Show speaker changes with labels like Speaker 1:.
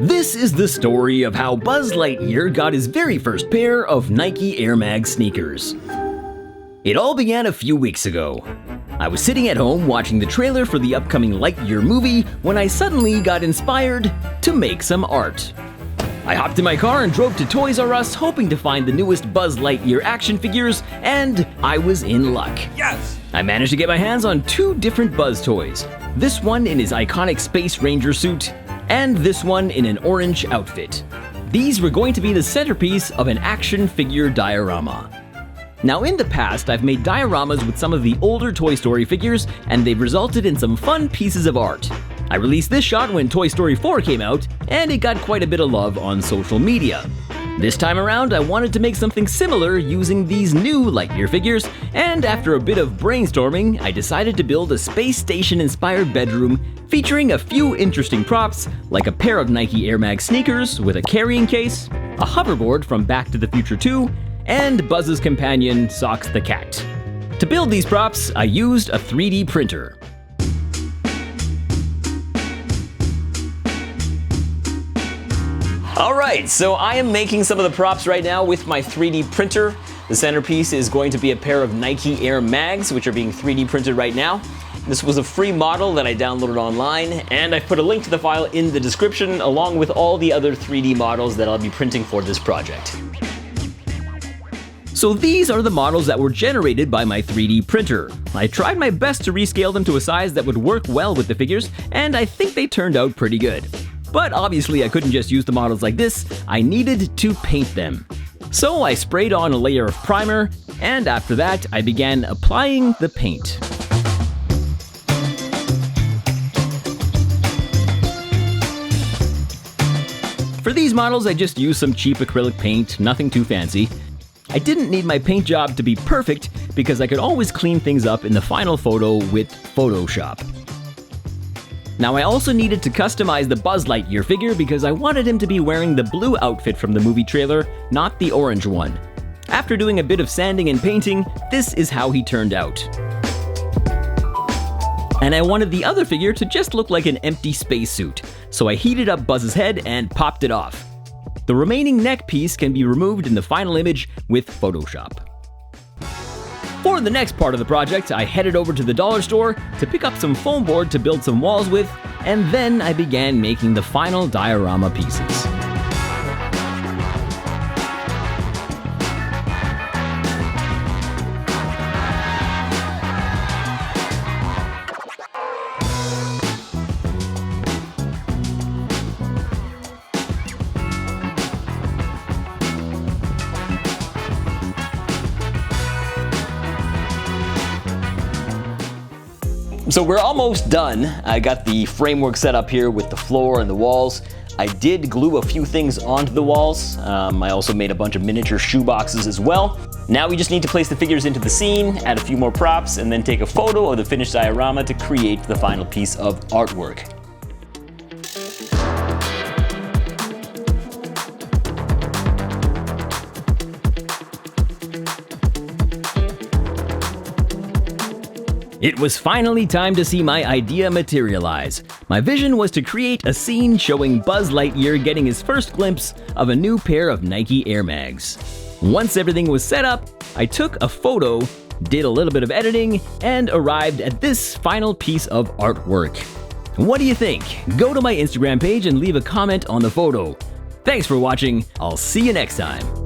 Speaker 1: This is the story of how Buzz Lightyear got his very first pair of Nike Air Mag sneakers. It all began a few weeks ago. I was sitting at home watching the trailer for the upcoming Lightyear movie when I suddenly got inspired to make some art. I hopped in my car and drove to Toys R Us hoping to find the newest Buzz Lightyear action figures, and I was in luck.
Speaker 2: Yes!
Speaker 1: I managed to get my hands on two different Buzz toys. This one in his iconic Space Ranger suit, and this one in an orange outfit. These were going to be the centerpiece of an action figure diorama. Now in the past, I've made dioramas with some of the older Toy Story figures, and they've resulted in some fun pieces of art. I released this shot when Toy Story 4 came out, and it got quite a bit of love on social media. This time around, I wanted to make something similar using these new Lightyear figures, and after a bit of brainstorming, I decided to build a space station-inspired bedroom featuring a few interesting props, like a pair of Nike Air Mag sneakers with a carrying case, a hoverboard from Back to the Future 2, and Buzz's companion, Sox the Cat. To build these props, I used a 3D printer. Alright, so I am making some of the props right now with my 3D printer. The centerpiece is going to be a pair of Nike Air Mags, which are being 3D printed right now. This was a free model that I downloaded online, and I've put a link to the file in the description, along with all the other 3D models that I'll be printing for this project. So these are the models that were generated by my 3D printer. I tried my best to rescale them to a size that would work well with the figures, and I think they turned out pretty good. But obviously I couldn't just use the models like this, I needed to paint them. So I sprayed on a layer of primer, and after that I began applying the paint. For these models I just used some cheap acrylic paint, nothing too fancy. I didn't need my paint job to be perfect because I could always clean things up in the final photo with Photoshop. Now I also needed to customize the Buzz Lightyear figure because I wanted him to be wearing the blue outfit from the movie trailer, not the orange one. After doing a bit of sanding and painting, this is how he turned out. And I wanted the other figure to just look like an empty spacesuit, so I heated up Buzz's head and popped it off. The remaining neck piece can be removed in the final image with Photoshop. For the next part of the project, I headed over to the dollar store to pick up some foam board to build some walls with, and then I began making the final diorama pieces. So we're almost done. I got the framework set up here with the floor and the walls. I did glue a few things onto the walls. I also made a bunch of miniature shoe boxes as well. Now we just need to place the figures into the scene, add a few more props, and then take a photo of the finished diorama to create the final piece of artwork. It was finally time to see my idea materialize. My vision was to create a scene showing Buzz Lightyear getting his first glimpse of a new pair of Nike Air Mags. Once everything was set up, I took a photo, did a little bit of editing, and arrived at this final piece of artwork. What do you think? Go to my Instagram page and leave a comment on the photo. Thanks for watching. I'll see you next time.